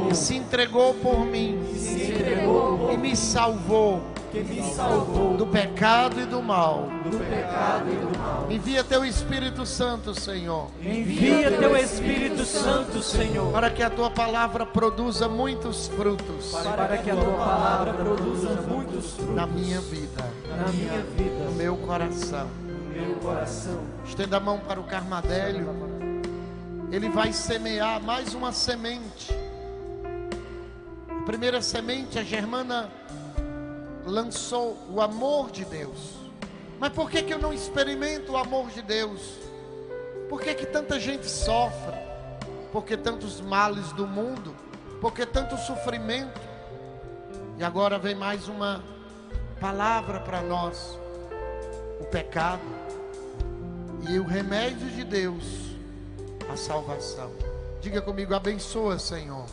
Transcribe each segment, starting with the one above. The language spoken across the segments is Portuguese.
que se entregou por mim e me salvou do pecado e do mal. Envia teu Espírito Santo, Senhor. Envia teu Espírito Santo, Senhor, Para que a tua palavra produza muitos frutos para que a tua palavra produza muitos frutos na minha vida, na minha vida, no meu coração. no meu coração. Estenda a mão para o Carmadélio. Ele vai semear mais uma semente. A primeira semente, a Germana lançou o amor de Deus. Mas por que eu não experimento o amor de Deus? Por que tanta gente sofre? Por que tantos males do mundo? Por que tanto sofrimento? E agora vem mais uma palavra para nós: o pecado e o remédio de Deus, a salvação. Diga comigo: abençoa, Senhor,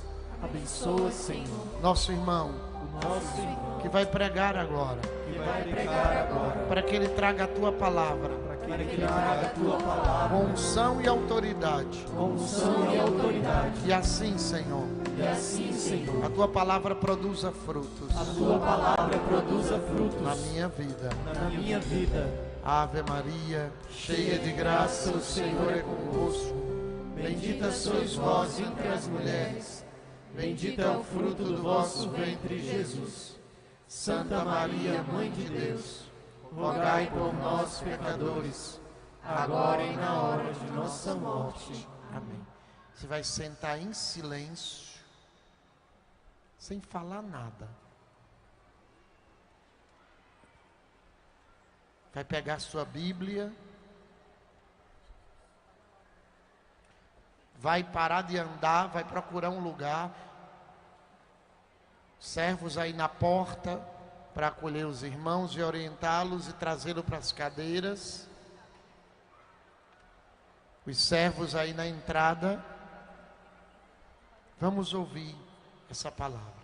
Abençoa, Senhor, nosso irmão o nosso irmão que vai pregar agora, que vai pregar agora, para que ele traga a tua palavra para que ele traga a tua palavra com unção e autoridade. com unção e autoridade. E assim, Senhor, E assim, Senhor, a tua palavra produza frutos a tua palavra produza frutos na minha vida. na minha vida. Ave Maria, cheia de graça, o Senhor é convosco. Bendita sois vós entre as mulheres. Bendito é o fruto do vosso ventre, Jesus. Santa Maria, Mãe de Deus, rogai por nós, pecadores, agora e na hora de nossa morte. Amém. Você vai sentar em silêncio, sem falar nada. Vai pegar sua Bíblia, vai parar de andar, vai procurar um lugar. Servos aí na porta para acolher os irmãos e orientá-los e trazê-los para as cadeiras. Os servos aí na entrada. Vamos ouvir essa palavra.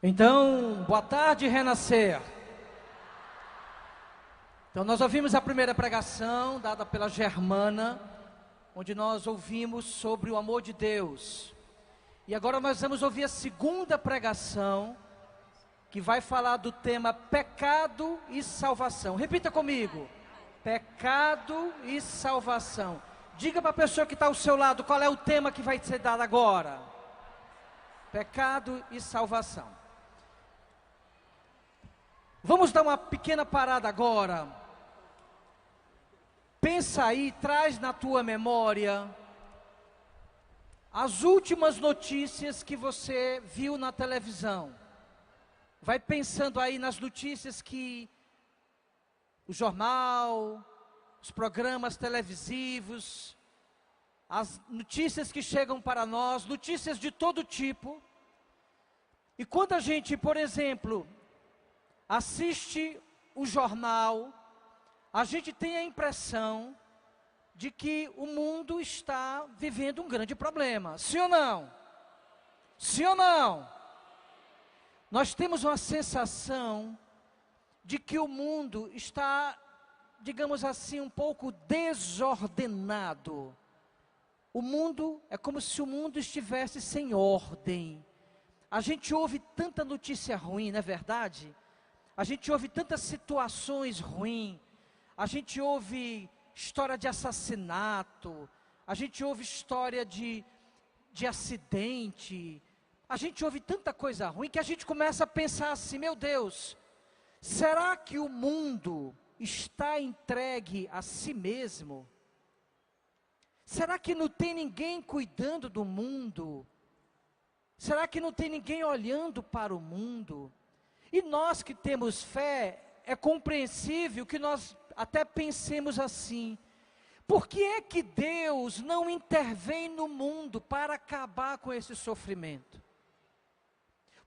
Então, boa tarde, Renascer. Então, nós ouvimos a primeira pregação dada pela Germana, onde nós ouvimos sobre o amor de Deus. E agora nós vamos ouvir a segunda pregação, que vai falar do tema pecado e salvação. Repita comigo: pecado e salvação. Diga para a pessoa que está ao seu lado qual é o tema que vai ser dado agora. Pecado e salvação. Vamos dar uma pequena parada agora. Pensa aí, traz na tua memória as últimas notícias que você viu na televisão. Vai pensando aí nas notícias que o jornal, os programas televisivos, as notícias que chegam para nós, notícias de todo tipo. E quando a gente, por exemplo, assiste o jornal, a gente tem a impressão de que o mundo está vivendo um grande problema. Sim ou não? Sim ou não? Nós temos uma sensação de que o mundo está, digamos assim, um pouco desordenado. O mundo é como se o mundo estivesse sem ordem. A gente ouve tanta notícia ruim, não é verdade? A gente ouve tantas situações ruins. A gente ouve história de assassinato. A gente ouve história de acidente. A gente ouve tanta coisa ruim que a gente começa a pensar assim: meu Deus, será que o mundo está entregue a si mesmo? Será que não tem ninguém cuidando do mundo? Será que não tem ninguém olhando para o mundo? E nós que temos fé, é compreensível que nós até pensemos assim: por que é que Deus não intervém no mundo para acabar com esse sofrimento?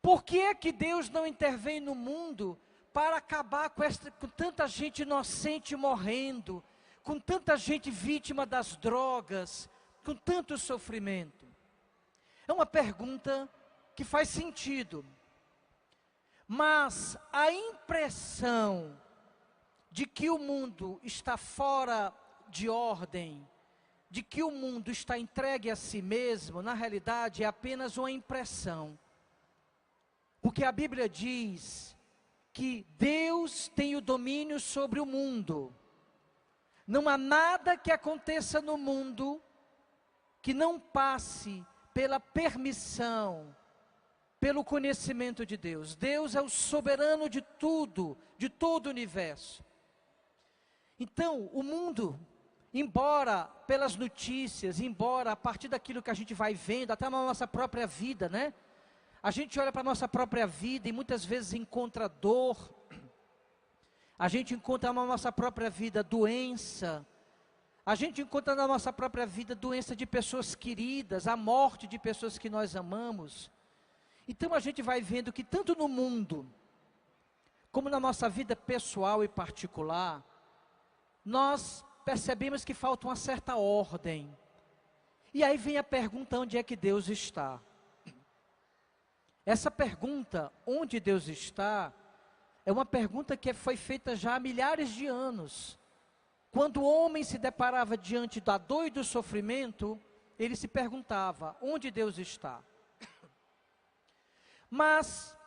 Por que é que Deus não intervém no mundo para acabar com tanta gente inocente morrendo, com tanta gente vítima das drogas, com tanto sofrimento? É uma pergunta que faz sentido. Mas a impressão de que o mundo está fora de ordem, de que o mundo está entregue a si mesmo, na realidade é apenas uma impressão. Porque a Bíblia diz que Deus tem o domínio sobre o mundo. Não há nada que aconteça no mundo que não passe pela permissão, pelo conhecimento de Deus. Deus é o soberano de tudo, de todo o universo. Então, o mundo, embora pelas notícias, embora a partir daquilo que a gente vai vendo, até na nossa própria vida, né? A gente olha para a nossa própria vida e muitas vezes encontra dor. A gente encontra na nossa própria vida doença. A gente encontra na nossa própria vida doença de pessoas queridas, a morte de pessoas que nós amamos. Então a gente vai vendo que tanto no mundo, como na nossa vida pessoal e particular, nós percebemos que falta uma certa ordem. E aí vem a pergunta: onde é que Deus está? Essa pergunta, onde Deus está, é uma pergunta que foi feita já há milhares de anos. Quando o homem se deparava diante da dor e do sofrimento, ele se perguntava: onde Deus está? Mas,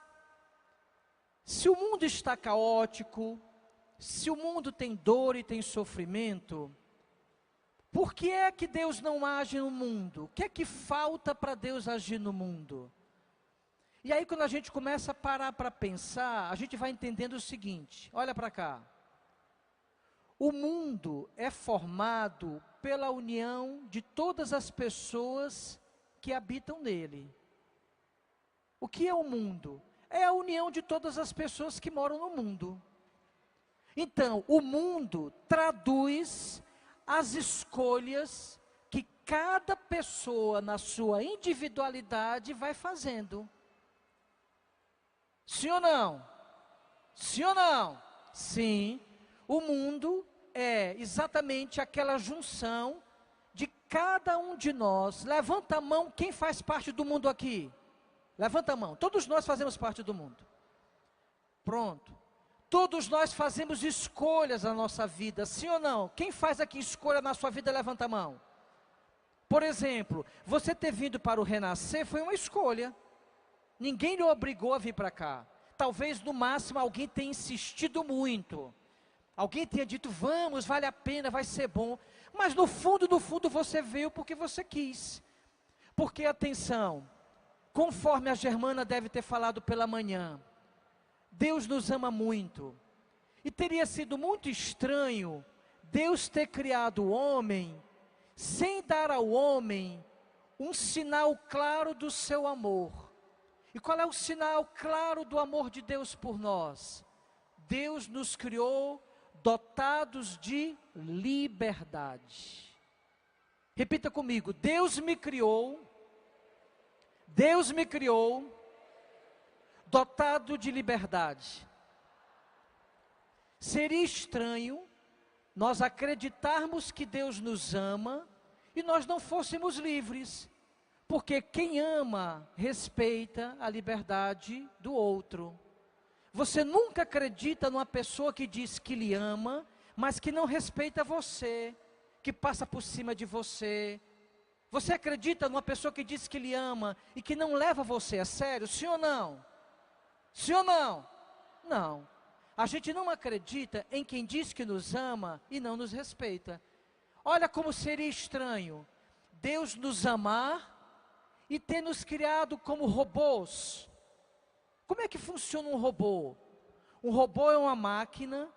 se o mundo está caótico, se o mundo tem dor e tem sofrimento, por que é que Deus não age no mundo? O que é que falta para Deus agir no mundo? E aí quando a gente começa a parar para pensar, a gente vai entendendo o seguinte: olha para cá. O mundo é formado pela união de todas as pessoas que habitam nele. O que é o mundo? É a união de todas as pessoas que moram no mundo. Então, o mundo traduz as escolhas que cada pessoa na sua individualidade vai fazendo. Sim ou não? Sim ou não? Sim. O mundo é exatamente aquela junção de cada um de nós. Levanta a mão, quem faz parte do mundo aqui? Levanta a mão. Todos nós fazemos parte do mundo. Pronto. Todos nós fazemos escolhas na nossa vida, sim ou não? Quem faz aqui escolha na sua vida, levanta a mão. Por exemplo, você ter vindo para o Renascer foi uma escolha. Ninguém lhe obrigou a vir para cá. Talvez no máximo alguém tenha insistido muito. Alguém tenha dito: vamos, vale a pena, vai ser bom. Mas no fundo você veio porque você quis. Porque, atenção, conforme a Germana deve ter falado pela manhã, Deus nos ama muito. E teria sido muito estranho Deus ter criado o homem sem dar ao homem um sinal claro do seu amor. E qual é o sinal claro do amor de Deus por nós? Deus nos criou dotados de liberdade. Repita comigo: Deus me criou dotado de liberdade. Seria estranho nós acreditarmos que Deus nos ama e nós não fôssemos livres, porque quem ama respeita a liberdade do outro. Você nunca acredita numa pessoa que diz que lhe ama, mas que não respeita você, que passa por cima de você. Você acredita numa pessoa que diz que lhe ama e que não leva você a sério? Sim ou não? Sim ou não? Não. A gente não acredita em quem diz que nos ama e não nos respeita. Olha como seria estranho Deus nos amar e ter nos criado como robôs. Como é que funciona um robô? Um robô é uma máquina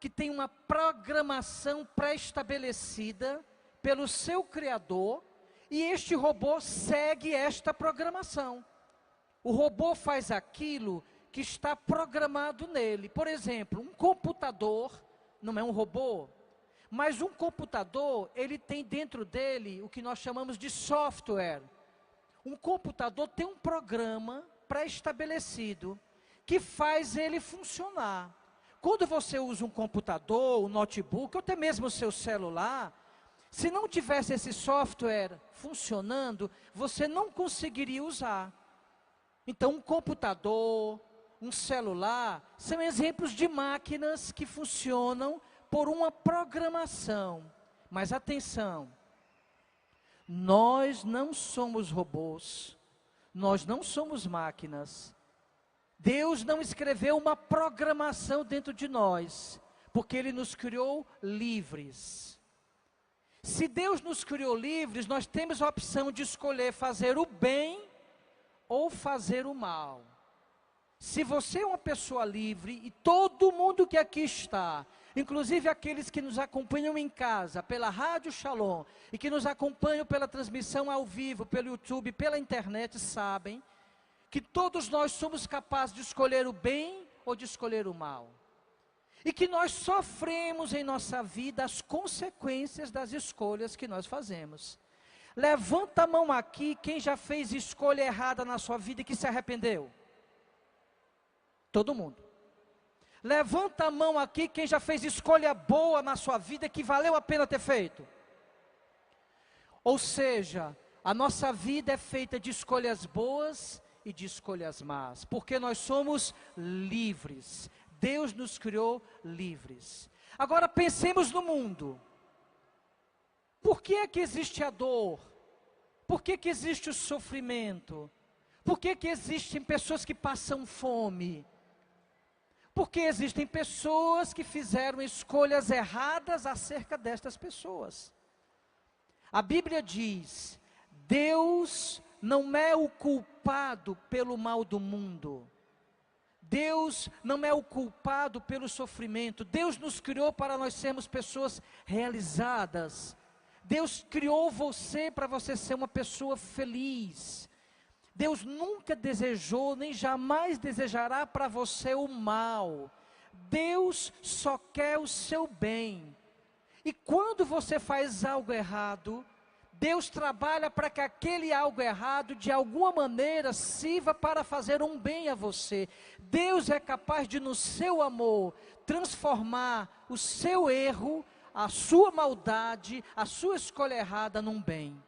que tem uma programação pré-estabelecida pelo seu criador, e este robô segue esta programação. O robô faz aquilo que está programado nele. Por exemplo, um computador não é um robô, mas um computador, ele tem dentro dele o que nós chamamos de software. Um computador tem um programa pré-estabelecido que faz ele funcionar. Quando você usa um computador, um notebook, ou até mesmo o seu celular, se não tivesse esse software funcionando, você não conseguiria usar. Então, um computador, um celular, são exemplos de máquinas que funcionam por uma programação. Mas atenção, nós não somos robôs, nós não somos máquinas. Deus não escreveu uma programação dentro de nós, porque Ele nos criou livres. Se Deus nos criou livres, nós temos a opção de escolher fazer o bem ou fazer o mal. Se você é uma pessoa livre, e todo mundo que aqui está, inclusive aqueles que nos acompanham em casa, pela Rádio Shalom, e que nos acompanham pela transmissão ao vivo, pelo YouTube, pela internet, sabem que todos nós somos capazes de escolher o bem ou de escolher o mal. E que nós sofremos em nossa vida as consequências das escolhas que nós fazemos. Levanta a mão aqui quem já fez escolha errada na sua vida e que se arrependeu. Todo mundo. Levanta a mão aqui quem já fez escolha boa na sua vida que valeu a pena ter feito. Ou seja, a nossa vida é feita de escolhas boas e de escolhas más, porque nós somos livres. Deus nos criou livres. Agora pensemos no mundo. Por que é que existe a dor? Por que que existe o sofrimento? Por que que existem pessoas que passam fome? Porque existem pessoas que fizeram escolhas erradas acerca destas pessoas. A Bíblia diz: Deus não é o culpado pelo mal do mundo. Deus não é o culpado pelo sofrimento. Deus nos criou para nós sermos pessoas realizadas. Deus criou você para você ser uma pessoa feliz. Deus nunca desejou, nem jamais desejará para você o mal. Deus só quer o seu bem. E quando você faz algo errado, Deus trabalha para que aquele algo errado, de alguma maneira, sirva para fazer um bem a você. Deus é capaz de, no seu amor, transformar o seu erro, a sua maldade, a sua escolha errada num bem.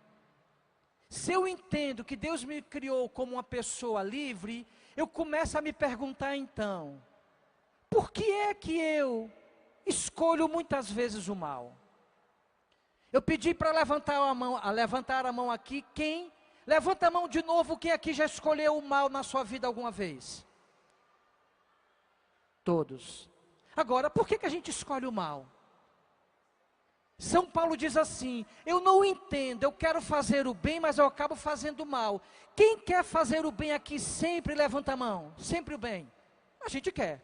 Se eu entendo que Deus me criou como uma pessoa livre, eu começo a me perguntar então, por que é que eu escolho muitas vezes o mal? Eu pedi para levantar a mão aqui, quem? Levanta a mão de novo, quem aqui já escolheu o mal na sua vida alguma vez? Todos. Agora, por que que a gente escolhe o mal? São Paulo diz assim: eu não entendo, eu quero fazer o bem, mas eu acabo fazendo o mal. Quem quer fazer o bem aqui sempre levanta a mão? Sempre o bem. A gente quer.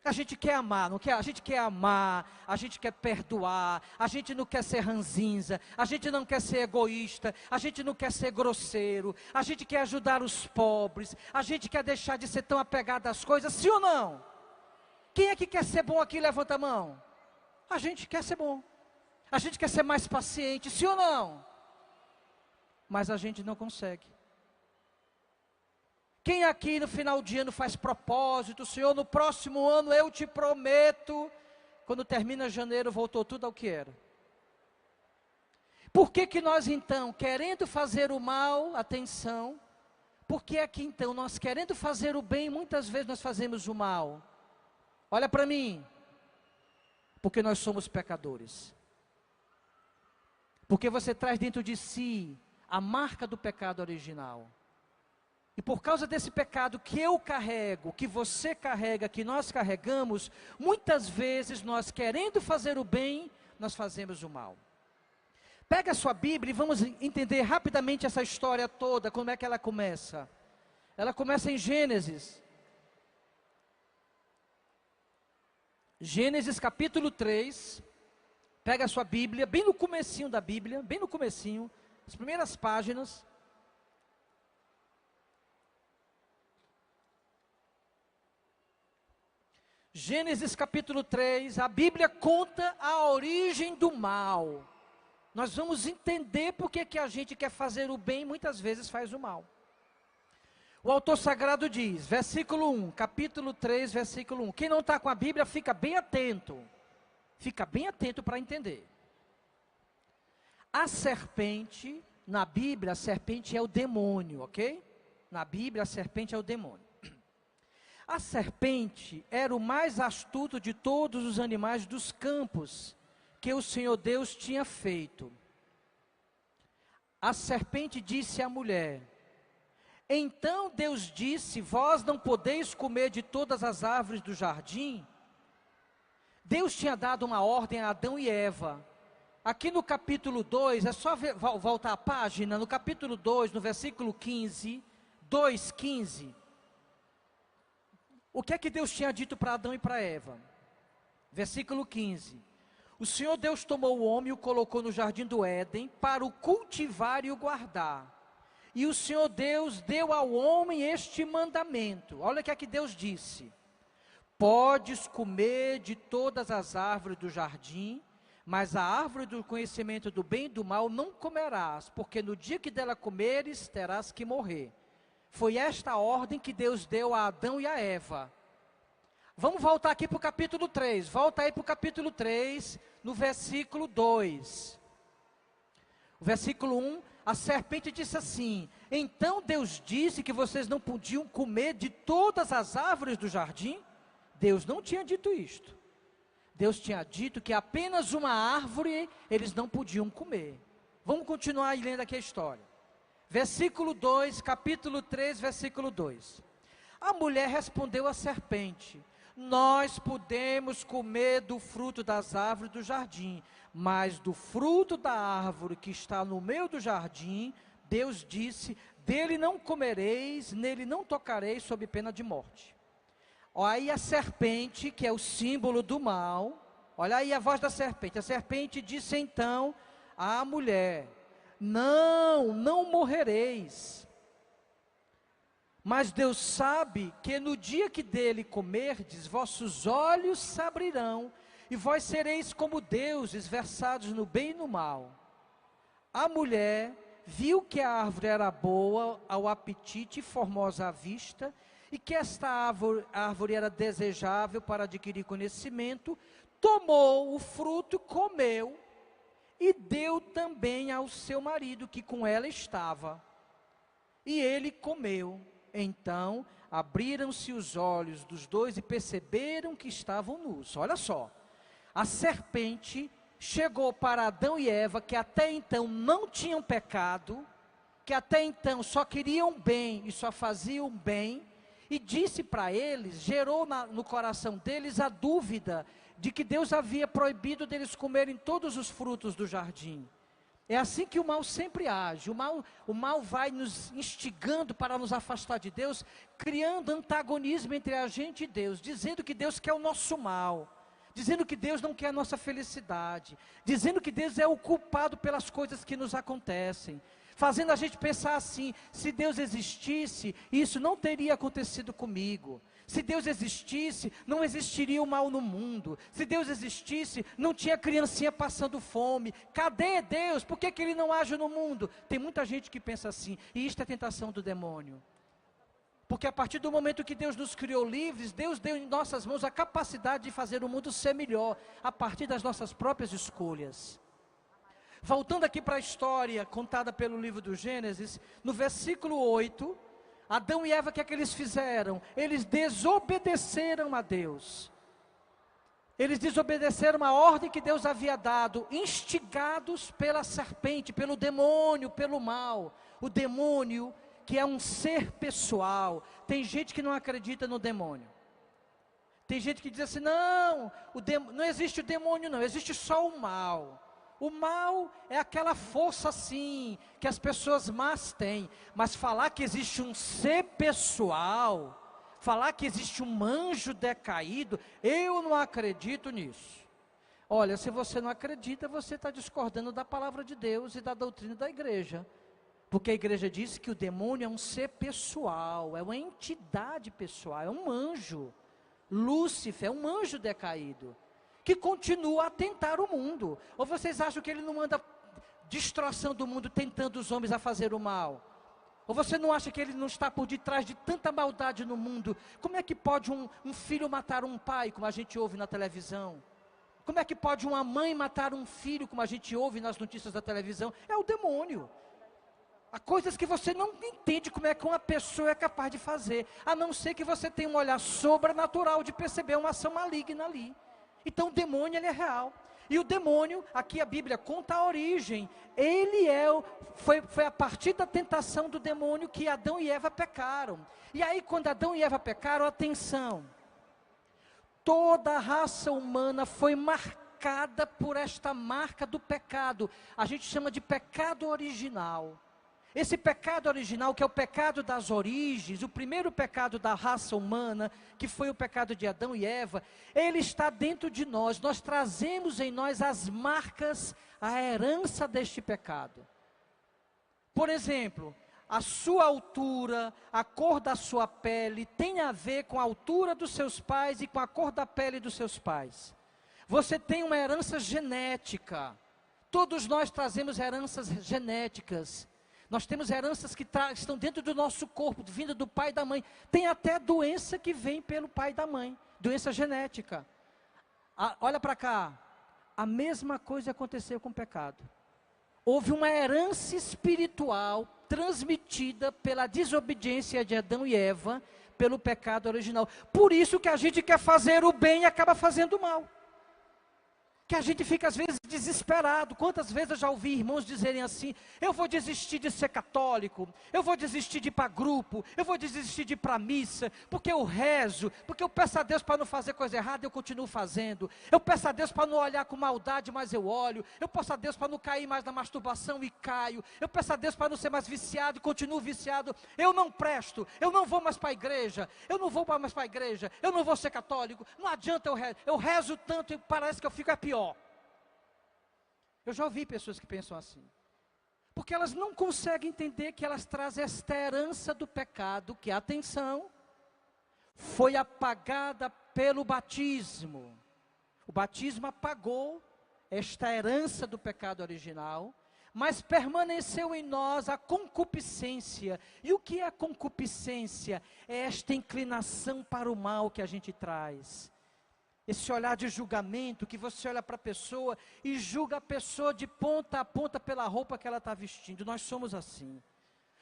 A gente quer amar, não quer? A gente quer amar, a gente quer perdoar, a gente não quer ser ranzinza, a gente não quer ser egoísta, a gente não quer ser grosseiro, a gente quer ajudar os pobres, a gente quer deixar de ser tão apegado às coisas, sim ou não? Quem é que quer ser bom aqui? Levanta a mão. A gente quer ser bom. A gente quer ser mais paciente, sim ou não? Mas a gente não consegue. Quem aqui no final de ano faz propósito, Senhor, no próximo ano eu te prometo, quando termina janeiro voltou tudo ao que era. Por que que nós então, querendo fazer o mal, atenção, por que aqui então, nós querendo fazer o bem, muitas vezes nós fazemos o mal? Olha para mim, porque nós somos pecadores. Porque você traz dentro de si a marca do pecado original. E por causa desse pecado que eu carrego, que você carrega, que nós carregamos, muitas vezes nós querendo fazer o bem, nós fazemos o mal. Pega a sua Bíblia e vamos entender rapidamente essa história toda, como é que ela começa. Ela começa em Gênesis. Gênesis capítulo 3. Pega a sua Bíblia, bem no comecinho da Bíblia, bem no comecinho, as primeiras páginas. Gênesis capítulo 3, a Bíblia conta a origem do mal. Nós vamos entender porque que a gente quer fazer o bem e muitas vezes faz o mal. O autor sagrado diz, versículo 1, capítulo 3, versículo 1. Quem não está com a Bíblia, fica bem atento. Fica bem atento para entender. A serpente, na Bíblia, a serpente é o demônio, ok? Na Bíblia, a serpente é o demônio. A serpente era o mais astuto de todos os animais dos campos que o Senhor Deus tinha feito. A serpente disse à mulher: então Deus disse, vós não podeis comer de todas as árvores do jardim? Deus tinha dado uma ordem a Adão e Eva. Aqui no capítulo 2, é só voltar a página, no capítulo 2, no versículo 15, 2:15. O que é que Deus tinha dito para Adão e para Eva? Versículo 15. O Senhor Deus tomou o homem e o colocou no jardim do Éden para o cultivar e o guardar. E o Senhor Deus deu ao homem este mandamento. Olha o que é que Deus disse: podes comer de todas as árvores do jardim, mas a árvore do conhecimento do bem e do mal não comerás, porque no dia que dela comeres, terás que morrer. Foi esta a ordem que Deus deu a Adão e a Eva. Vamos voltar aqui para o capítulo 3. Volta aí para o capítulo 3, no versículo 2. O versículo 1, a serpente disse assim: então Deus disse que vocês não podiam comer de todas as árvores do jardim? Deus não tinha dito isto. Deus tinha dito que apenas uma árvore eles não podiam comer. Vamos continuar lendo aqui a história. Versículo 2, capítulo 3, versículo 2. A mulher respondeu à serpente: nós podemos comer do fruto das árvores do jardim, mas do fruto da árvore que está no meio do jardim, Deus disse, dele não comereis, nele não tocareis, sob pena de morte. Olha aí a serpente, que é o símbolo do mal, olha aí a voz da serpente. A serpente disse então à mulher: não morrereis. Mas Deus sabe que no dia que dele comerdes, vossos olhos se abrirão, e vós sereis como deuses, versados no bem e no mal. A mulher viu que a árvore era boa ao apetite e formosa à vista, e que esta árvore era desejável para adquirir conhecimento, tomou o fruto, comeu, e deu também ao seu marido, que com ela estava. E ele comeu. Então, abriram-se os olhos dos dois e perceberam que estavam nus. Olha só, a serpente chegou para Adão e Eva, que até então não tinham pecado, que até então só queriam bem e só faziam bem, e disse para eles, gerou no coração deles a dúvida de que Deus havia proibido deles comerem todos os frutos do jardim. É assim que o mal sempre age. O mal vai nos instigando para nos afastar de Deus, criando antagonismo entre a gente e Deus, dizendo que Deus quer o nosso mal, dizendo que Deus não quer a nossa felicidade, dizendo que Deus é o culpado pelas coisas que nos acontecem, fazendo a gente pensar assim: se Deus existisse, isso não teria acontecido comigo. Se Deus existisse, não existiria o mal no mundo. Se Deus existisse, não tinha criancinha passando fome. Cadê Deus? Por que Ele não age no mundo? Tem muita gente que pensa assim, e isto é tentação do demônio. Porque a partir do momento que Deus nos criou livres, Deus deu em nossas mãos a capacidade de fazer o mundo ser melhor, a partir das nossas próprias escolhas. Voltando aqui para a história contada pelo livro do Gênesis, no versículo 8, Adão e Eva, o que é que eles fizeram? Eles desobedeceram a Deus. Eles desobedeceram a ordem que Deus havia dado, instigados pela serpente, pelo demônio, pelo mal. O demônio, que é um ser pessoal. Tem gente que não acredita no demônio. Tem gente que diz assim: não existe o demônio não, existe só o mal. O mal é aquela força assim, que as pessoas más têm. Mas falar que existe um ser pessoal, falar que existe um anjo decaído, eu não acredito nisso. Olha, se você não acredita, você está discordando da palavra de Deus e da doutrina da igreja. Porque a igreja diz que o demônio é um ser pessoal, é uma entidade pessoal, é um anjo. Lúcifer é um anjo decaído, que continua a tentar o mundo. Ou vocês acham que ele não anda destroçando o mundo, tentando os homens a fazer o mal? Ou você não acha que ele não está por detrás de tanta maldade no mundo? Como é que pode um filho matar um pai, como a gente ouve na televisão? Como é que pode uma mãe matar um filho, como a gente ouve nas notícias da televisão? É o demônio. Há coisas que você não entende como é que uma pessoa é capaz de fazer, a não ser que você tenha um olhar sobrenatural de perceber uma ação maligna ali. Então o demônio, ele é real. E o demônio, aqui a Bíblia conta a origem. Foi a partir da tentação do demônio que Adão e Eva pecaram. E aí quando Adão e Eva pecaram, atenção, toda a raça humana foi marcada por esta marca do pecado. A gente chama de pecado original. Esse pecado original, que é o pecado das origens, o primeiro pecado da raça humana, que foi o pecado de Adão e Eva, ele está dentro de nós. Nós trazemos em nós as marcas, a herança deste pecado. Por exemplo, a sua altura, a cor da sua pele, tem a ver com a altura dos seus pais e com a cor da pele dos seus pais. Você tem uma herança genética. Todos nós trazemos heranças genéticas. Nós temos heranças que estão dentro do nosso corpo, vinda do pai e da mãe. Tem até doença que vem pelo pai e da mãe, doença genética. Olha para cá, a mesma coisa aconteceu com o pecado. Houve uma herança espiritual transmitida pela desobediência de Adão e Eva, pelo pecado original. Por isso que a gente quer fazer o bem e acaba fazendo o mal. Que a gente fica às vezes desesperado. Quantas vezes eu já ouvi irmãos dizerem assim: eu vou desistir de ser católico, eu vou desistir de ir para grupo, eu vou desistir de ir para missa, porque eu rezo, porque eu peço a Deus para não fazer coisa errada, eu continuo fazendo, eu peço a Deus para não olhar com maldade, mas eu olho, eu peço a Deus para não cair mais na masturbação e caio, eu peço a Deus para não ser mais viciado e continuo viciado, eu não presto, eu não vou mais para a igreja, eu não vou mais para a igreja, eu não vou ser católico, não adianta eu rezo tanto e parece que eu fico pior. Eu já ouvi pessoas que pensam assim, porque elas não conseguem entender que elas trazem esta herança do pecado, que, atenção, foi apagada pelo batismo. O batismo apagou esta herança do pecado original, mas permaneceu em nós a concupiscência. E o que é a concupiscência? É esta inclinação para o mal que a gente traz. Esse olhar de julgamento, que você olha para a pessoa e julga a pessoa de ponta a ponta pela roupa que ela está vestindo. Nós somos assim.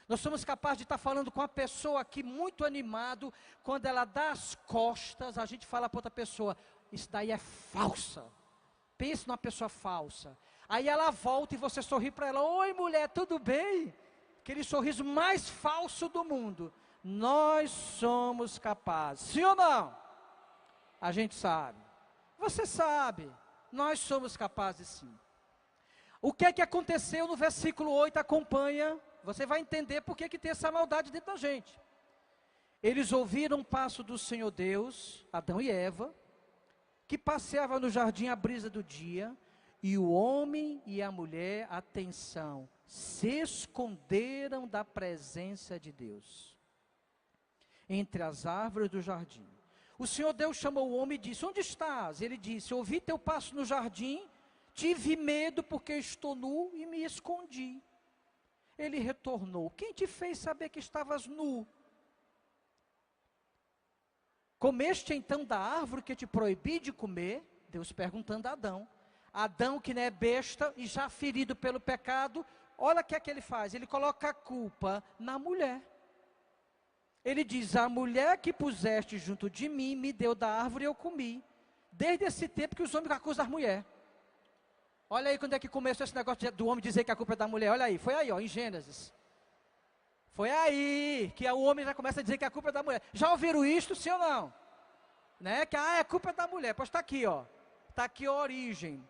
Nós somos capazes de estar falando com a pessoa aqui muito animado, quando ela dá as costas, a gente fala para outra pessoa: isso daí é falsa. Pense numa pessoa falsa. Aí ela volta e você sorri para ela: oi mulher, tudo bem? Aquele sorriso mais falso do mundo. Nós somos capazes, sim ou não? A gente sabe, você sabe, nós somos capazes sim. O que é que aconteceu no versículo 8, acompanha, você vai entender por que tem essa maldade dentro da gente. Eles ouviram o passo do Senhor Deus, Adão e Eva, que passeava no jardim à brisa do dia, e o homem e a mulher, atenção, se esconderam da presença de Deus, entre as árvores do jardim. O Senhor Deus chamou o homem e disse: onde estás? Ele disse: ouvi teu passo no jardim, tive medo porque estou nu e me escondi. Ele retornou: quem te fez saber que estavas nu? Comeste então da árvore que te proibi de comer? Deus perguntando a Adão. Adão, que não é besta e já ferido pelo pecado, olha o que é que ele faz, ele coloca a culpa na mulher. Ele diz: a mulher que puseste junto de mim, me deu da árvore e eu comi. Desde esse tempo que os homens acusam a mulher. Olha aí quando é que começou esse negócio do homem dizer que a culpa é da mulher. Olha aí, foi aí ó, em Gênesis. Foi aí que o homem já começa a dizer que a culpa é da mulher. Já ouviram isto, sim ou não? Né? Que a culpa é da mulher. Pois está aqui ó, está aqui a origem.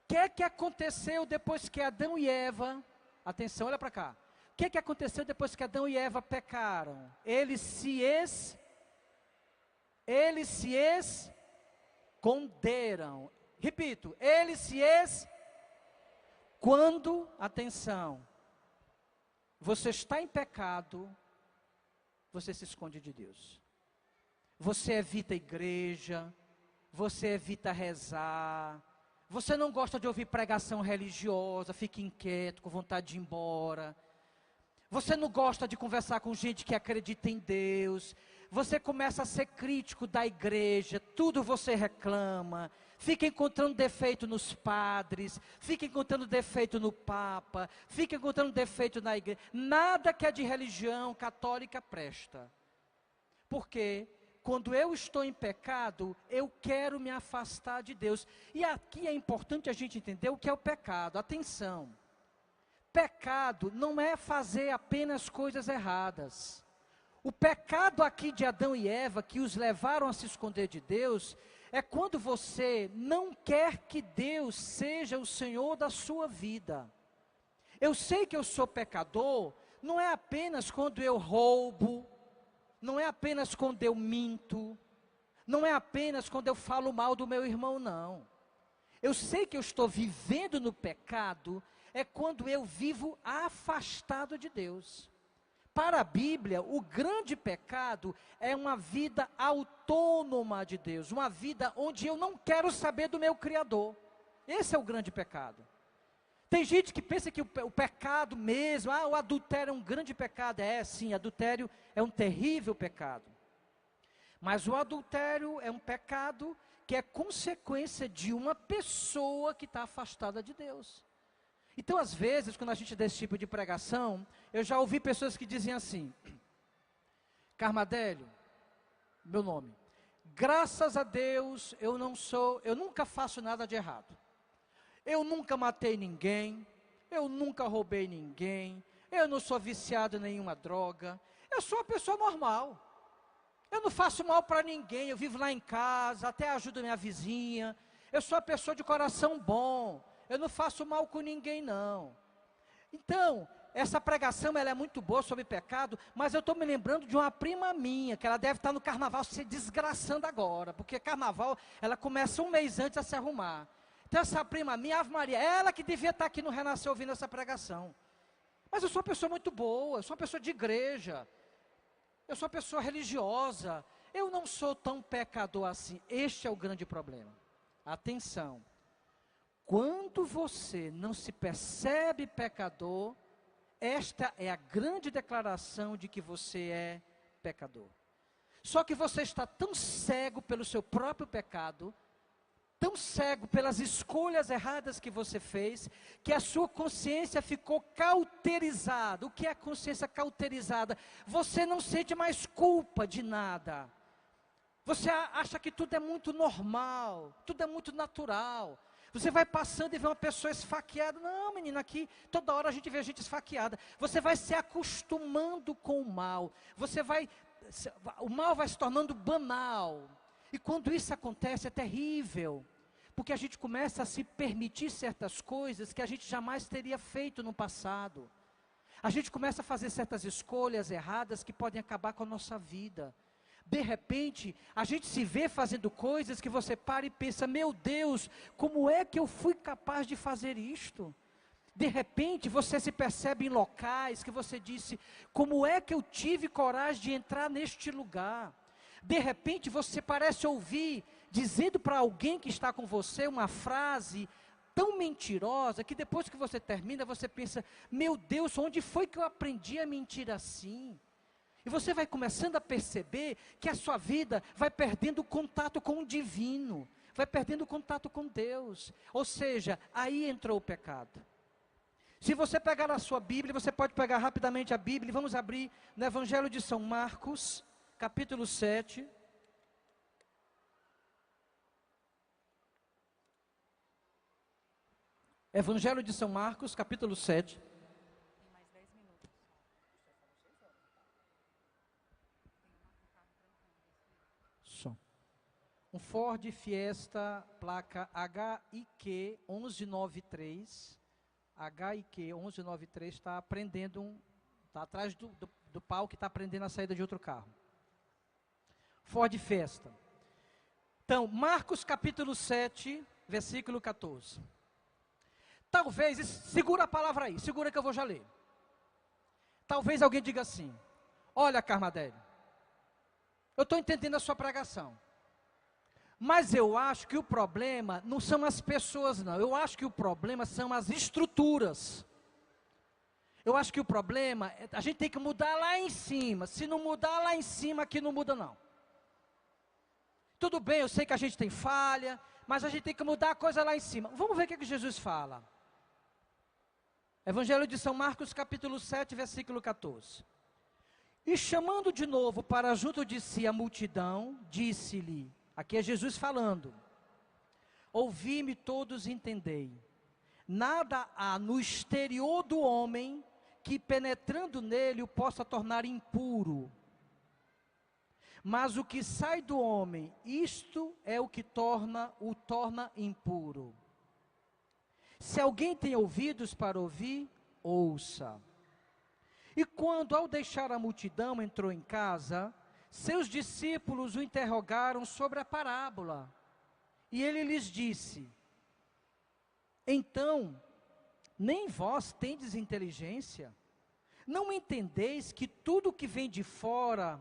O que aconteceu depois que Adão e Eva, atenção, olha para cá. O que aconteceu depois que Adão e Eva pecaram? Eles se esconderam. Repito, quando, atenção, você está em pecado, você se esconde de Deus. Você evita a igreja, você evita rezar, você não gosta de ouvir pregação religiosa, fica inquieto, com vontade de ir embora. Você não gosta de conversar com gente que acredita em Deus. você começa a ser crítico da igreja, tudo você reclama, fica encontrando defeito nos padres, fica encontrando defeito no Papa, fica encontrando defeito na igreja, nada que é de religião católica presta. Porque quando eu estou em pecado, eu quero me afastar de Deus. E aqui é importante a gente entender o que é o pecado. Atenção, pecado não é fazer apenas coisas erradas. O pecado aqui de Adão e Eva, que os levaram a se esconder de Deus, é quando você não quer que Deus seja o Senhor da sua vida. Eu sei que eu sou pecador, não é apenas quando eu roubo, não é apenas quando eu minto, não é apenas quando eu falo mal do meu irmão, não. Eu sei que eu estou vivendo no pecado, é quando eu vivo afastado de Deus. Para a Bíblia, o grande pecado é uma vida autônoma de Deus, uma vida onde eu não quero saber do meu Criador. Esse é o grande pecado. Tem gente que pensa que o pecado mesmo, o adultério é um grande pecado. Sim, adultério é um terrível pecado. Mas o adultério é um pecado que é consequência de uma pessoa que está afastada de Deus. Então, às vezes, quando a gente dá esse tipo de pregação, eu já ouvi pessoas que dizem assim: Carmadélio, meu nome, graças a Deus eu nunca faço nada de errado. Eu nunca matei ninguém, eu nunca roubei ninguém, eu não sou viciado em nenhuma droga, eu sou uma pessoa normal. Eu não faço mal para ninguém, eu vivo lá em casa, até ajudo minha vizinha, eu sou uma pessoa de coração bom. Eu não faço mal com ninguém, não. Então, essa pregação ela é muito boa sobre pecado, mas eu estou me lembrando de uma prima minha, que ela deve estar no carnaval se desgraçando agora, porque carnaval, ela começa um mês antes a se arrumar. Então, essa prima minha, Ave Maria, ela que devia estar aqui no Renascer ouvindo essa pregação. Mas eu sou uma pessoa muito boa, eu sou uma pessoa de igreja, eu sou uma pessoa religiosa, eu não sou tão pecador assim. Este é o grande problema. Atenção. Quando você não se percebe pecador, esta é a grande declaração de que você é pecador. Só que você está tão cego pelo seu próprio pecado, tão cego pelas escolhas erradas que você fez, que a sua consciência ficou cauterizada. O que é consciência cauterizada? Você não sente mais culpa de nada. Você acha que tudo é muito normal, tudo é muito natural. Você vai passando e vê uma pessoa esfaqueada. Não, menina, aqui toda hora a gente vê gente esfaqueada. Você vai se acostumando com o mal. O mal vai se tornando banal. E quando isso acontece é terrível. Porque a gente começa a se permitir certas coisas que a gente jamais teria feito no passado. A gente começa a fazer certas escolhas erradas que podem acabar com a nossa vida. De repente, a gente se vê fazendo coisas que você para e pensa: meu Deus, como é que eu fui capaz de fazer isto? De repente, você se percebe em locais que você disse: como é que eu tive coragem de entrar neste lugar? De repente, você parece ouvir, dizendo para alguém que está com você, uma frase tão mentirosa, que depois que você termina, você pensa: meu Deus, onde foi que eu aprendi a mentir assim? E você vai começando a perceber que a sua vida vai perdendo o contato com o divino, vai perdendo o contato com Deus. Ou seja, aí entrou o pecado. Se você pegar a sua Bíblia, você pode pegar rapidamente a Bíblia, e vamos abrir no Evangelho de São Marcos, capítulo 7. Evangelho de São Marcos, capítulo 7. Um Ford Fiesta, placa HIQ 1193. HIQ 1193 está está atrás do pau que está prendendo a saída de outro carro. Ford Fiesta. Então, Marcos capítulo 7, versículo 14. Talvez, segura a palavra aí, segura que eu vou já ler. Talvez alguém diga assim: olha, Carmadélio, eu estou entendendo a sua pregação. Mas eu acho que o problema não são as pessoas, não. Eu acho que o problema são as estruturas. Eu acho que o problema, a gente tem que mudar lá em cima. Se não mudar lá em cima, aqui não muda não. Tudo bem, eu sei que a gente tem falha, mas a gente tem que mudar a coisa lá em cima. Vamos ver o que Jesus fala. Evangelho de São Marcos, capítulo 7, versículo 14. E chamando de novo para junto de si a multidão, disse-lhe, aqui é Jesus falando, ouvi-me todos e entendei, nada há no exterior do homem que penetrando nele o possa tornar impuro. Mas o que sai do homem, isto é o que o torna impuro. Se alguém tem ouvidos para ouvir, ouça. E quando, ao deixar a multidão, entrou em casa, seus discípulos o interrogaram sobre a parábola. E ele lhes disse, então, nem vós tendes inteligência? Não entendeis que tudo que vem de fora,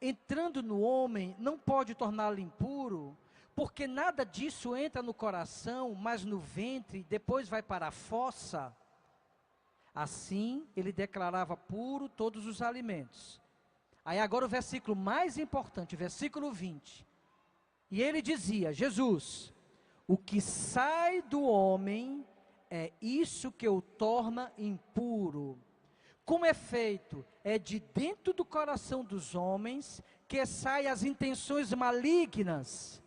entrando no homem, não pode torná-lo impuro? Porque nada disso entra no coração, mas no ventre, depois vai para a fossa. Assim, ele declarava puro todos os alimentos. Aí agora o versículo mais importante, versículo 20. E ele dizia, Jesus, o que sai do homem é isso que o torna impuro. Como é feito? É de dentro do coração dos homens que saem as intenções malignas,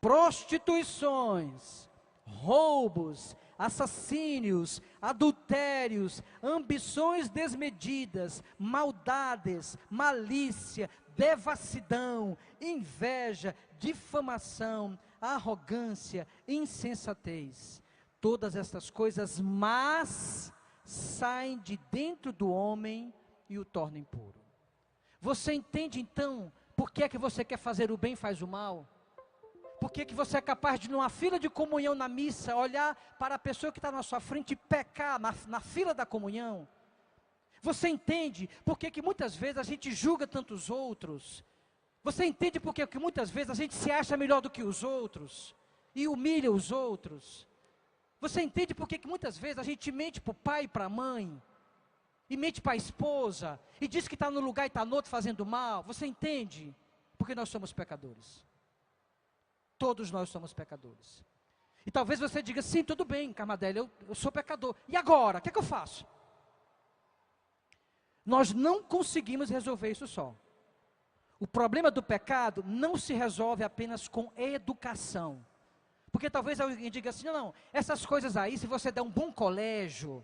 prostituições, roubos, assassínios, adultérios, ambições desmedidas, maldades, malícia, devassidão, inveja, difamação, arrogância, insensatez. Todas estas coisas más saem de dentro do homem e o tornam impuro. Você entende então por que é que você quer fazer o bem e faz o mal? Por que que você é capaz de, numa fila de comunhão na missa, olhar para a pessoa que está na sua frente e pecar na fila da comunhão? Você entende por que que muitas vezes a gente julga tantos outros? Você entende por que muitas vezes a gente se acha melhor do que os outros e humilha os outros? Você entende por que muitas vezes a gente mente para o pai e para a mãe? E mente para a esposa? E diz que está no lugar e está no outro fazendo mal? Você entende? Porque nós somos pecadores. Todos nós somos pecadores. E talvez você diga, sim, tudo bem, Carmadelli, eu sou pecador. E agora? O que é que eu faço? Nós não conseguimos resolver isso só. O problema do pecado não se resolve apenas com educação. Porque talvez alguém diga assim, não, essas coisas aí, se você der um bom colégio,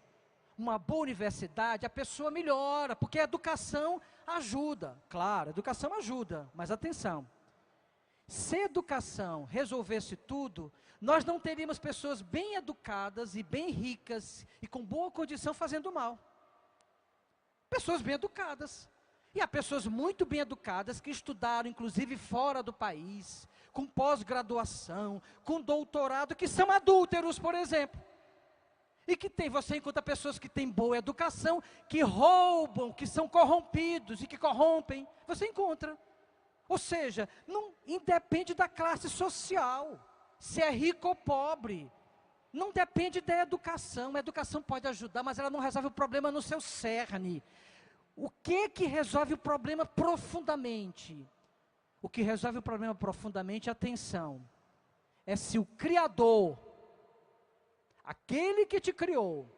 uma boa universidade, a pessoa melhora, porque a educação ajuda. Claro, a educação ajuda, mas atenção. Se a educação resolvesse tudo, nós não teríamos pessoas bem educadas e bem ricas e com boa condição fazendo mal. Pessoas bem educadas. E há pessoas muito bem educadas que estudaram, inclusive fora do país, com pós-graduação, com doutorado, que são adúlteros, por exemplo. E que você encontra pessoas que têm boa educação, que roubam, que são corrompidos e que corrompem. Você encontra. Ou seja, não independe da classe social, se é rico ou pobre. Não depende da educação. A educação pode ajudar, mas ela não resolve o problema no seu cerne. O que resolve o problema profundamente? O que resolve o problema profundamente, atenção, é se o Criador, aquele que te criou,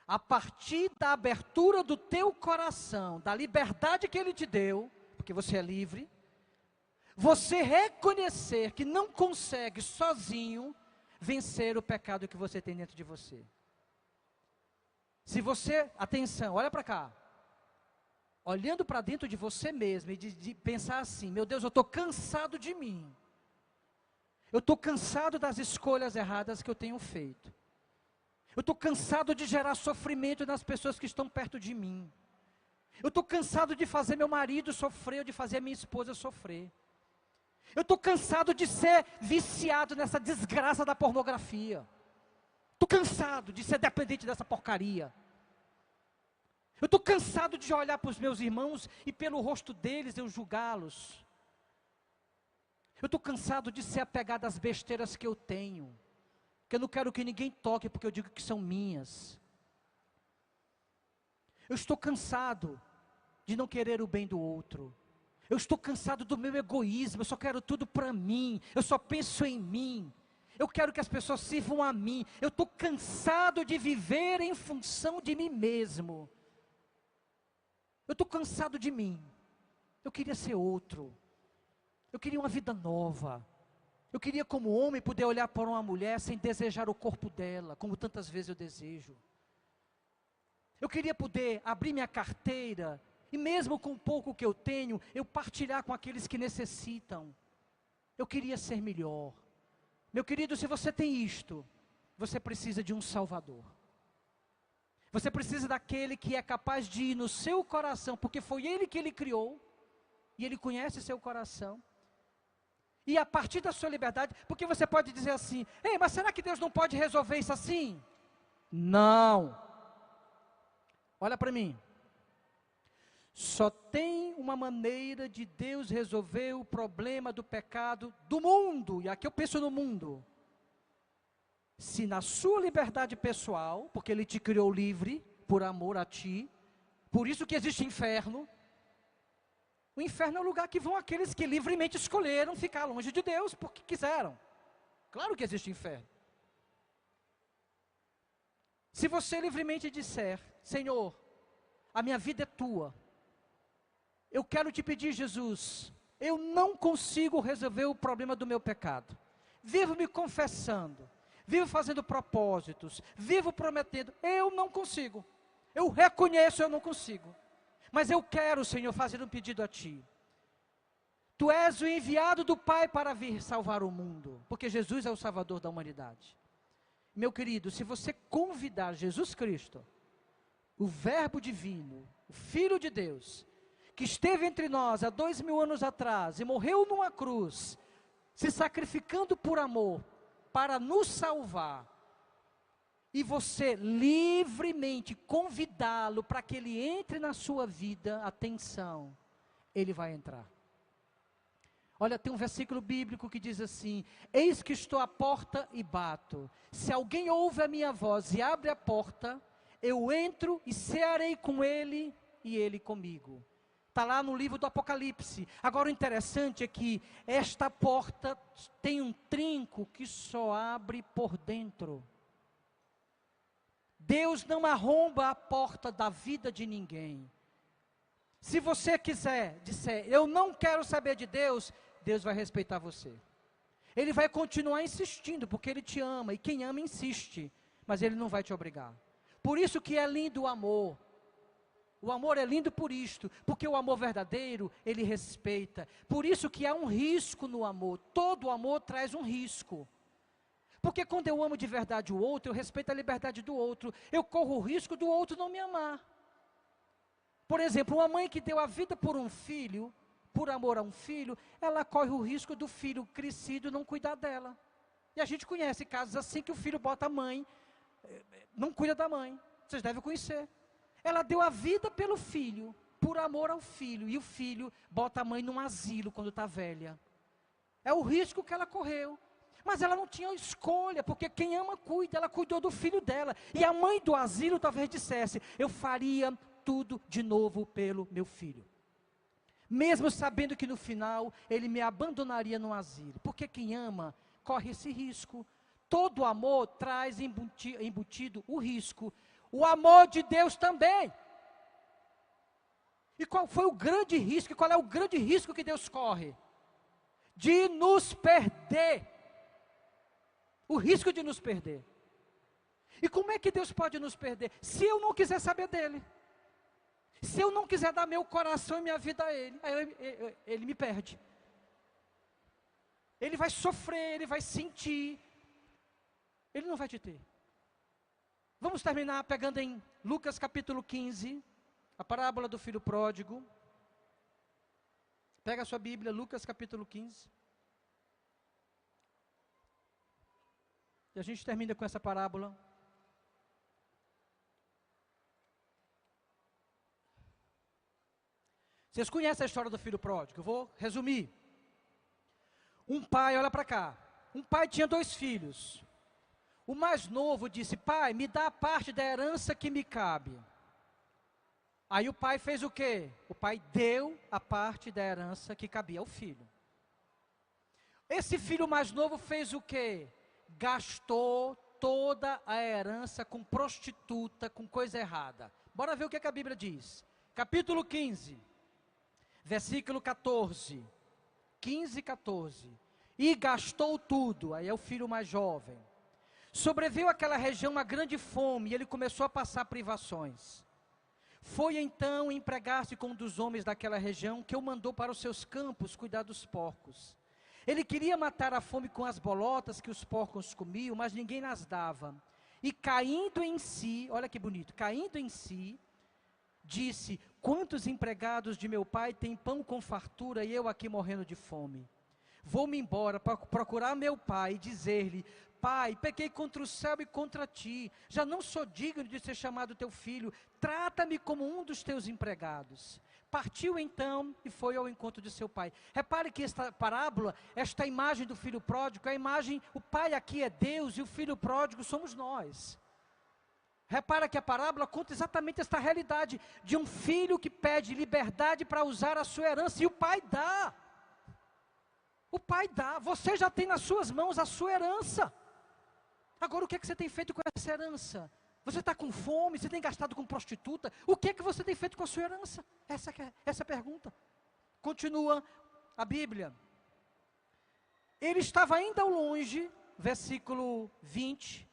a partir da abertura do teu coração, da liberdade que Ele te deu, porque você é livre, você reconhecer que não consegue sozinho vencer o pecado que você tem dentro de você. Se você, atenção, olha para cá, olhando para dentro de você mesmo e de pensar assim, meu Deus, eu estou cansado de mim. Eu estou cansado das escolhas erradas que eu tenho feito. Eu estou cansado de gerar sofrimento nas pessoas que estão perto de mim. Eu estou cansado de fazer meu marido sofrer, ou de fazer minha esposa sofrer. Eu estou cansado de ser viciado nessa desgraça da pornografia. Estou cansado de ser dependente dessa porcaria. Eu estou cansado de olhar para os meus irmãos e pelo rosto deles eu julgá-los. Eu estou cansado de ser apegado às besteiras que eu tenho. Que eu não quero que ninguém toque porque eu digo que são minhas. Eu estou cansado de não querer o bem do outro. Eu estou cansado do meu egoísmo, eu só quero tudo para mim, eu só penso em mim. Eu quero que as pessoas sirvam a mim. Eu estou cansado de viver em função de mim mesmo. Eu estou cansado de mim. Eu queria ser outro. Eu queria uma vida nova. Eu queria, como homem, poder olhar para uma mulher sem desejar o corpo dela, como tantas vezes eu desejo. Eu queria poder abrir minha carteira, e mesmo com o pouco que eu tenho, eu partilhar com aqueles que necessitam. Eu queria ser melhor. Meu querido, se você tem isto, você precisa de um Salvador. Você precisa daquele que é capaz de ir no seu coração, porque foi Ele que Ele criou, e Ele conhece seu coração. E a partir da sua liberdade, porque você pode dizer assim, ei, mas será que Deus não pode resolver isso assim? Não. Olha para mim. Só tem uma maneira de Deus resolver o problema do pecado do mundo, e aqui eu penso no mundo. Se na sua liberdade pessoal, porque Ele te criou livre, por amor a ti, por isso que existe inferno. O inferno é o lugar que vão aqueles que livremente escolheram ficar longe de Deus, porque quiseram. Claro que existe inferno. Se você livremente disser, Senhor, a minha vida é tua, eu quero te pedir, Jesus, eu não consigo resolver o problema do meu pecado. Vivo me confessando, vivo fazendo propósitos, vivo prometendo, eu não consigo. Eu reconheço, eu não consigo. Mas eu quero, Senhor, fazer um pedido a Ti. Tu és o enviado do Pai para vir salvar o mundo, porque Jesus é o Salvador da humanidade. Meu querido, se você convidar Jesus Cristo, o Verbo divino, o Filho de Deus, que esteve entre nós há 2000 anos atrás e morreu numa cruz, se sacrificando por amor, para nos salvar, e você livremente convidá-lo para que ele entre na sua vida, atenção, ele vai entrar. Olha, tem um versículo bíblico que diz assim, eis que estou à porta e bato, se alguém ouve a minha voz e abre a porta, eu entro e cearei com ele e ele comigo. Está lá no livro do Apocalipse. Agora o interessante é que esta porta tem um trinco que só abre por dentro. Deus não arromba a porta da vida de ninguém. Se você disser, eu não quero saber de Deus, Deus vai respeitar você. Ele vai continuar insistindo, porque Ele te ama, e quem ama insiste, mas Ele não vai te obrigar. Por isso que é lindo o amor. O amor é lindo por isto, porque o amor verdadeiro, ele respeita. Por isso que há um risco no amor, todo amor traz um risco. Porque quando eu amo de verdade o outro, eu respeito a liberdade do outro, eu corro o risco do outro não me amar. Por exemplo, uma mãe que deu a vida por um filho, por amor a um filho, ela corre o risco do filho crescido não cuidar dela. E a gente conhece casos assim que o filho bota a mãe, não cuida da mãe, vocês devem conhecer. Ela deu a vida pelo filho, por amor ao filho, e o filho bota a mãe num asilo quando está velha. É o risco que ela correu. Mas ela não tinha escolha, porque quem ama cuida, ela cuidou do filho dela. E a mãe do asilo talvez dissesse, eu faria tudo de novo pelo meu filho. Mesmo sabendo que no final ele me abandonaria no asilo. Porque quem ama corre esse risco. Todo amor traz embutido o risco. O amor de Deus também. E qual foi o grande risco? E qual é o grande risco que Deus corre? De nos perder. O risco de nos perder. E como é que Deus pode nos perder? Se eu não quiser saber dele. Se eu não quiser dar meu coração e minha vida a ele, aí ele me perde. Ele vai sofrer, ele vai sentir. Ele não vai te ter. Vamos terminar pegando em Lucas capítulo 15, a parábola do filho pródigo. Pega a sua Bíblia, Lucas capítulo 15. E a gente termina com essa parábola. Vocês conhecem a história do filho pródigo? Eu vou resumir. Um pai, olha para cá. Um pai tinha 2 filhos. O mais novo disse, pai, me dá a parte da herança que me cabe. Aí o pai fez o quê? O pai deu a parte da herança que cabia ao filho. Esse filho mais novo fez o quê? Gastou toda a herança com prostituta, com coisa errada. Bora ver o que a Bíblia diz. Capítulo 15, versículo 14. 15 e 14. E gastou tudo. Aí é o filho mais jovem. Sobreveio àquela região uma grande fome, e ele começou a passar privações. Foi então empregar-se com um dos homens daquela região, que o mandou para os seus campos cuidar dos porcos. Ele queria matar a fome com as bolotas que os porcos comiam, mas ninguém nas dava. E caindo em si, olha que bonito, caindo em si, disse: quantos empregados de meu pai têm pão com fartura e eu aqui morrendo de fome? Vou-me embora para procurar meu pai e dizer-lhe: Pai, pequei contra o céu e contra ti, já não sou digno de ser chamado teu filho, trata-me como um dos teus empregados. Partiu então e foi ao encontro de seu pai. Repare que esta parábola, esta imagem do filho pródigo, a imagem, o pai aqui é Deus e o filho pródigo somos nós. Repara que a parábola conta exatamente esta realidade, de um filho que pede liberdade para usar a sua herança, e o pai dá. O pai dá, você já tem nas suas mãos a sua herança. Agora o que é que você tem feito com essa herança? Você está com fome, você tem gastado com prostituta, o que é que você tem feito com a sua herança? Essa é a pergunta. Continua a Bíblia. Ele estava ainda ao longe, versículo 20,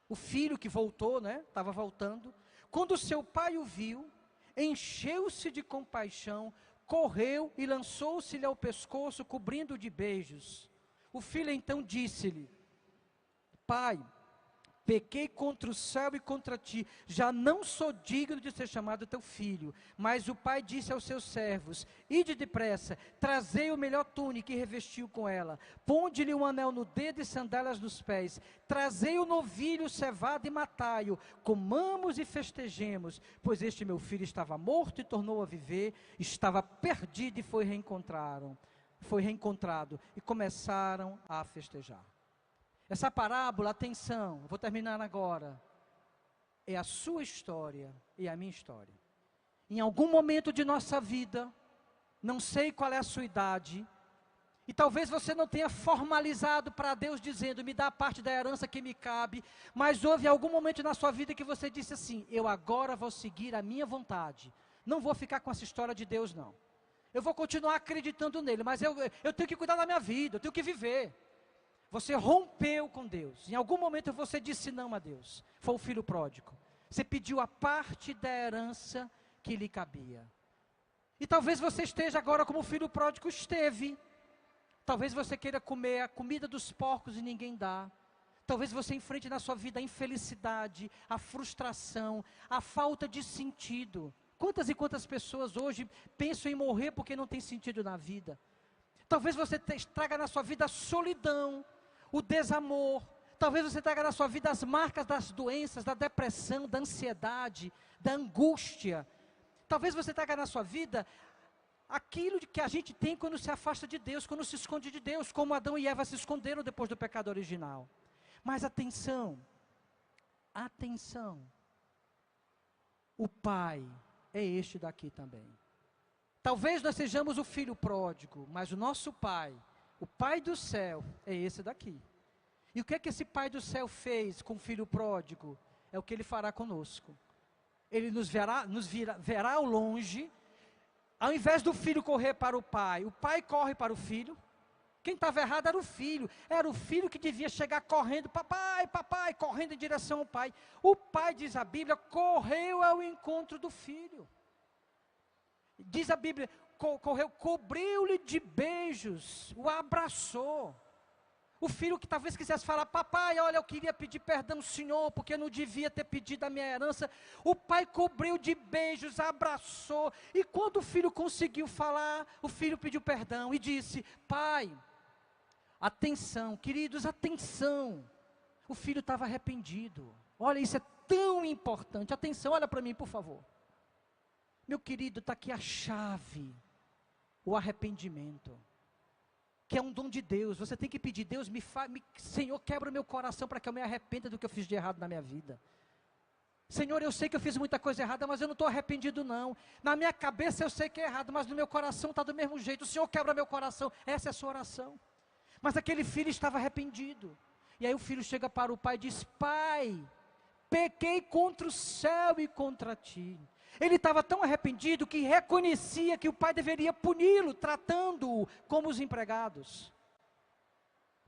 o filho que voltou, estava voltando, quando seu pai o viu, encheu-se de compaixão, correu e lançou-se-lhe ao pescoço, cobrindo-o de beijos. O filho então disse-lhe: Pai, pequei contra o céu e contra ti, já não sou digno de ser chamado teu filho. Mas o pai disse aos seus servos: ide depressa, trazei o melhor túnica e revestiu com ela, ponde-lhe um anel no dedo e sandálias nos pés, trazei o novilho cevado e matai-o, comamos e festejemos, pois este meu filho estava morto e tornou a viver, estava perdido e foi reencontrado, e começaram a festejar. Essa parábola, atenção, vou terminar agora, é a sua história e a minha história. Em algum momento de nossa vida, não sei qual é a sua idade, e talvez você não tenha formalizado para Deus dizendo: me dá a parte da herança que me cabe, mas houve algum momento na sua vida que você disse assim: eu agora vou seguir a minha vontade, não vou ficar com essa história de Deus não. Eu vou continuar acreditando nele, mas eu tenho que cuidar da minha vida, eu tenho que viver. Você rompeu com Deus. Em algum momento você disse não a Deus. Foi o filho pródigo. Você pediu a parte da herança que lhe cabia. E talvez você esteja agora como o filho pródigo esteve. Talvez você queira comer a comida dos porcos e ninguém dá. Talvez você enfrente na sua vida a infelicidade, a frustração, a falta de sentido. Quantas e quantas pessoas hoje pensam em morrer porque não tem sentido na vida? Talvez você traga na sua vida a solidão, o desamor. Talvez você traga na sua vida as marcas das doenças, da depressão, da ansiedade, da angústia. Talvez você traga na sua vida aquilo que a gente tem quando se afasta de Deus, quando se esconde de Deus, como Adão e Eva se esconderam depois do pecado original. Mas atenção, o Pai é este daqui também. Talvez nós sejamos o filho pródigo, mas o nosso Pai, o Pai do céu, é esse daqui. E o que é que esse Pai do céu fez com o filho pródigo? É o que Ele fará conosco. Ele nos verá ao longe. Ao invés do filho correr para o pai corre para o filho. Quem estava errado era o filho que devia chegar correndo: papai, papai, correndo em direção ao pai. O pai, diz a Bíblia, correu ao encontro do filho. Diz a Bíblia, correu, cobriu-lhe de beijos, o abraçou. O filho que talvez quisesse falar: papai, olha, eu queria pedir perdão ao senhor, porque eu não devia ter pedido a minha herança. O pai cobriu de beijos, abraçou. E quando o filho conseguiu falar, o filho pediu perdão e disse: pai, atenção, queridos, atenção. O filho estava arrependido. Olha, isso é tão importante. Atenção, olha para mim, por favor. Meu querido, está aqui a chave, o arrependimento, que é um dom de Deus. Você tem que pedir: Deus, Senhor, quebra o meu coração para que eu me arrependa do que eu fiz de errado na minha vida. Senhor, eu sei que eu fiz muita coisa errada, mas eu não estou arrependido não. Na minha cabeça eu sei que é errado, mas no meu coração está do mesmo jeito. O Senhor quebra meu coração. Essa é a sua oração. Mas aquele filho estava arrependido. E aí o filho chega para o pai e diz: pai, pequei contra o céu e contra ti. Ele estava tão arrependido que reconhecia que o pai deveria puni-lo, tratando-o como os empregados.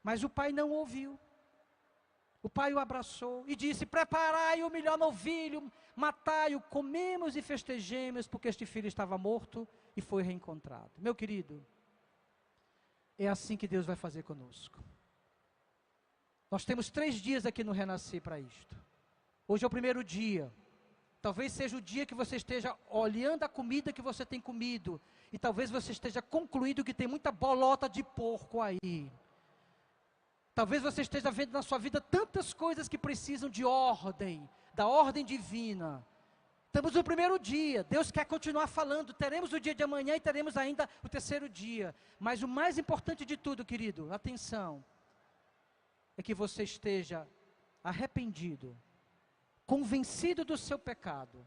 Mas o pai não ouviu. O pai o abraçou e disse: preparai o melhor novilho, matai-o, comemos e festejemos, porque este filho estava morto e foi reencontrado. Meu querido, é assim que Deus vai fazer conosco. Nós temos 3 dias aqui no Renascer para isto. Hoje é o primeiro dia. Talvez seja o dia que você esteja olhando a comida que você tem comido, e talvez você esteja concluindo que tem muita bolota de porco aí. Talvez você esteja vendo na sua vida tantas coisas que precisam de ordem, da ordem divina. Estamos no primeiro dia, Deus quer continuar falando, teremos o dia de amanhã e teremos ainda o 3º dia. Mas o mais importante de tudo, querido, atenção, é que você esteja arrependido, convencido do seu pecado,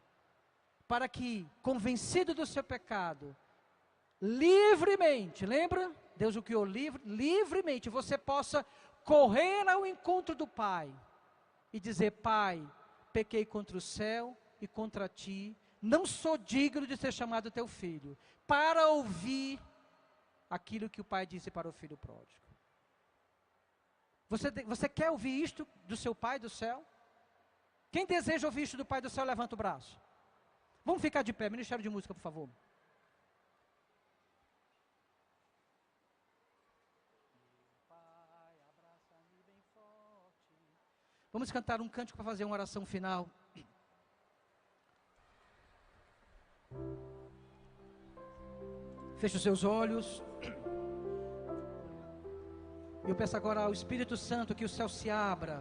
para que, convencido do seu pecado, livremente, lembra? Deus o criou livremente, você possa correr ao encontro do Pai e dizer: Pai, pequei contra o céu e contra ti, não sou digno de ser chamado teu filho, para ouvir aquilo que o Pai disse para o filho pródigo. Você quer ouvir isto do seu Pai do céu? Quem deseja ouvir isto do Pai do céu, levanta o braço. Vamos ficar de pé, Ministério de Música, por favor. Vamos cantar um cântico para fazer uma oração final. Feche os seus olhos. Eu peço agora ao Espírito Santo que o céu se abra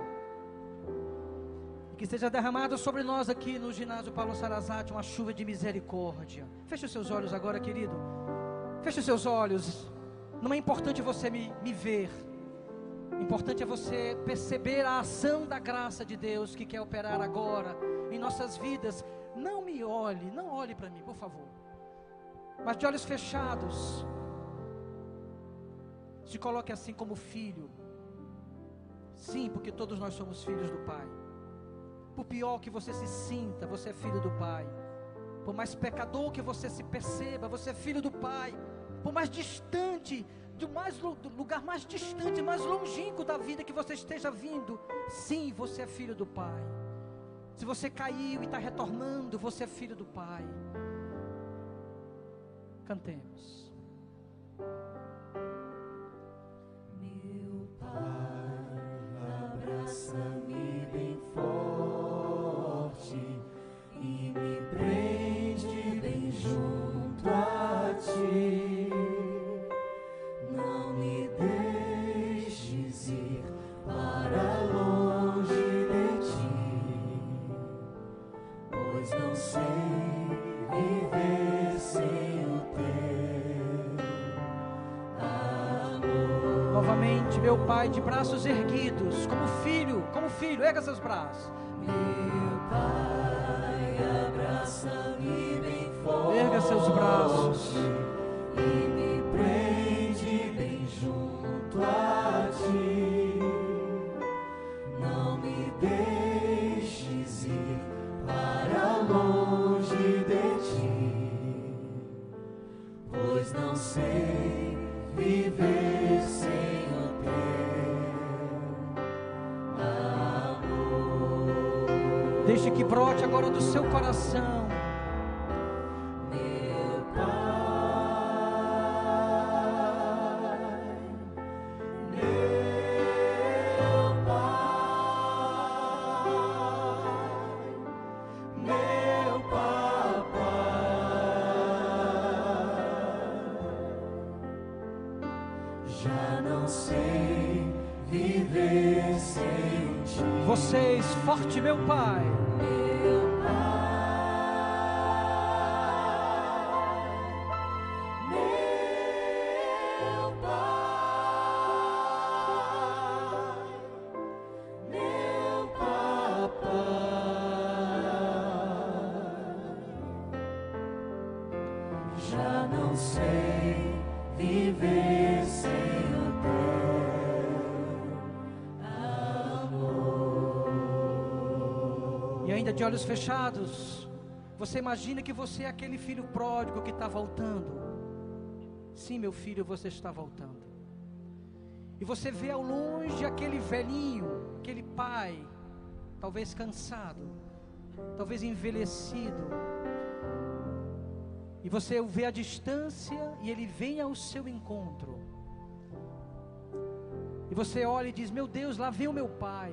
e que seja derramado sobre nós aqui no ginásio Paulo Sarazate uma chuva de misericórdia. Feche os seus olhos agora, querido. Feche os seus olhos. Não é importante você me ver. O importante é você perceber a ação da graça de Deus que quer operar agora em nossas vidas. Não me olhe, não olhe para mim, por favor. Mas de olhos fechados, se coloque assim como filho. Sim, porque todos nós somos filhos do Pai. Por pior que você se sinta, você é filho do Pai. Por mais pecador que você se perceba, você é filho do Pai. Por mais distante, do lugar mais distante, mais longínquo da vida que você esteja vindo, sim, você é filho do Pai. Se você caiu e está retornando, você é filho do Pai. Cantemos. Meu Pai, abraça-me bem forte e me prende bem junto a ti. Não me deixes ir para longe de ti, pois não sei viver sem o teu amor. Novamente, meu Pai, de braços erguidos, como filho, erga seus braços. Meu Pai, abraça-me bem forte, Erga seus braços e me prende bem junto a ti. Não me deixes ir para longe de ti, pois não sei viver sem o teu amor. Deixe que brote agora do seu coração. Meu Pai, meu Pai, meu Papai, já não sei viver sem ti. Vocês, forte, meu Pai. Meu Pai, meu Pai, meu Papai, E ainda de olhos fechados, você imagina que você é aquele filho pródigo que está voltando. Sim, meu filho, você está voltando. E você vê ao longe aquele velhinho, aquele pai, talvez cansado, talvez envelhecido. E você o vê à distância e ele vem ao seu encontro. E você olha e diz: meu Deus, lá vem o meu pai.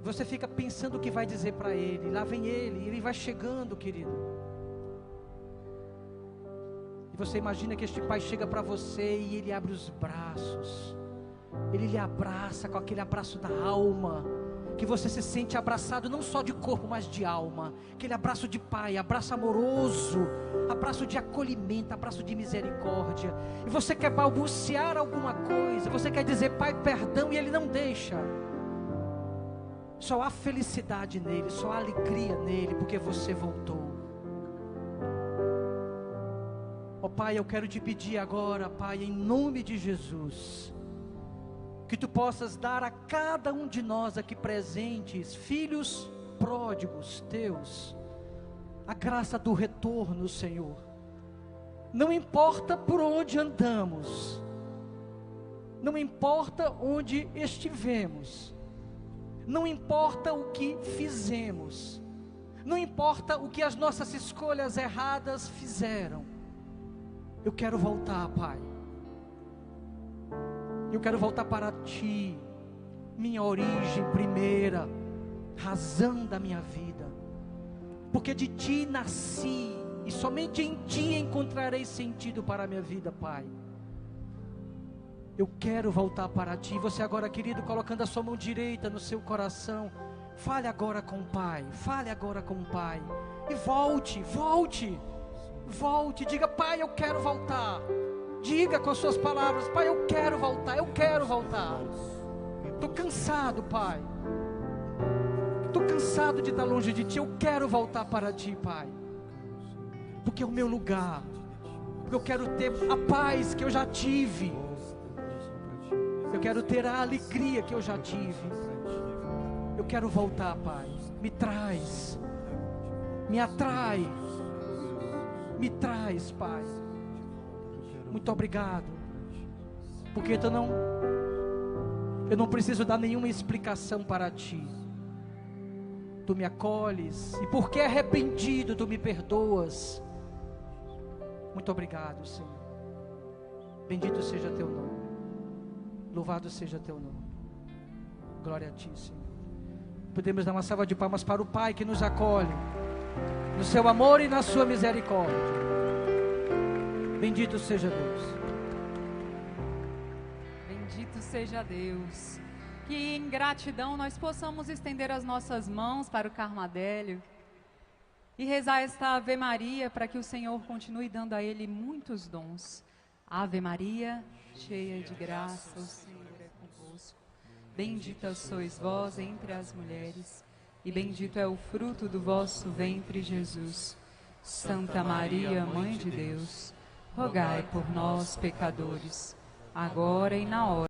Você fica pensando o que vai dizer para ele. Lá vem ele vai chegando, querido. E você imagina que este pai chega para você e ele abre os braços. Ele lhe abraça com aquele abraço da alma, que você se sente abraçado não só de corpo, mas de alma. Aquele abraço de pai, abraço amoroso, abraço de acolhimento, abraço de misericórdia. E você quer balbuciar alguma coisa, você quer dizer: pai, perdão, e ele não deixa. Só há felicidade nele, só há alegria nele, porque você voltou. Ó Pai, eu quero te pedir agora, Pai, em nome de Jesus, que tu possas dar a cada um de nós aqui presentes, filhos pródigos teus, a graça do retorno, Senhor. Não importa por onde andamos, não importa onde estivemos, não importa o que fizemos, não importa o que as nossas escolhas erradas fizeram. Eu quero voltar, Pai. Eu quero voltar para Ti, minha origem primeira, razão da minha vida. Porque de Ti nasci e somente em Ti encontrarei sentido para a minha vida, Pai. Eu quero voltar para Ti. Você agora, querido, colocando a sua mão direita no seu coração, fale agora com o Pai, fale agora com o Pai. E volte, diga: Pai, eu quero voltar. Diga com as suas palavras: Pai, eu quero voltar, eu quero voltar. Estou cansado, Pai. Estou cansado de estar longe de Ti. Eu quero voltar para Ti, Pai. Porque é o meu lugar. Porque eu quero ter a paz que eu já tive. Eu quero ter a alegria que eu já tive. Eu quero voltar, Pai. Me traz. Me atrai. Me traz, Pai. Muito obrigado. Porque eu não preciso dar nenhuma explicação para Ti. Tu me acolhes. E porque arrependido, Tu me perdoas. Muito obrigado, Senhor. Bendito seja Teu nome. Louvado seja Teu nome. Glória a Ti, Senhor. Podemos dar uma salva de palmas para o Pai que nos acolhe no Seu amor e na Sua misericórdia. Bendito seja Deus. Bendito seja Deus. Que em gratidão nós possamos estender as nossas mãos para o Carmadélio e rezar esta Ave Maria, para que o Senhor continue dando a ele muitos dons. Ave Maria, cheia de graça, o Senhor é convosco. Bendita sois vós entre as mulheres, e bendito é o fruto do vosso ventre, Jesus. Santa Maria, Mãe de Deus, rogai por nós, pecadores, agora e na hora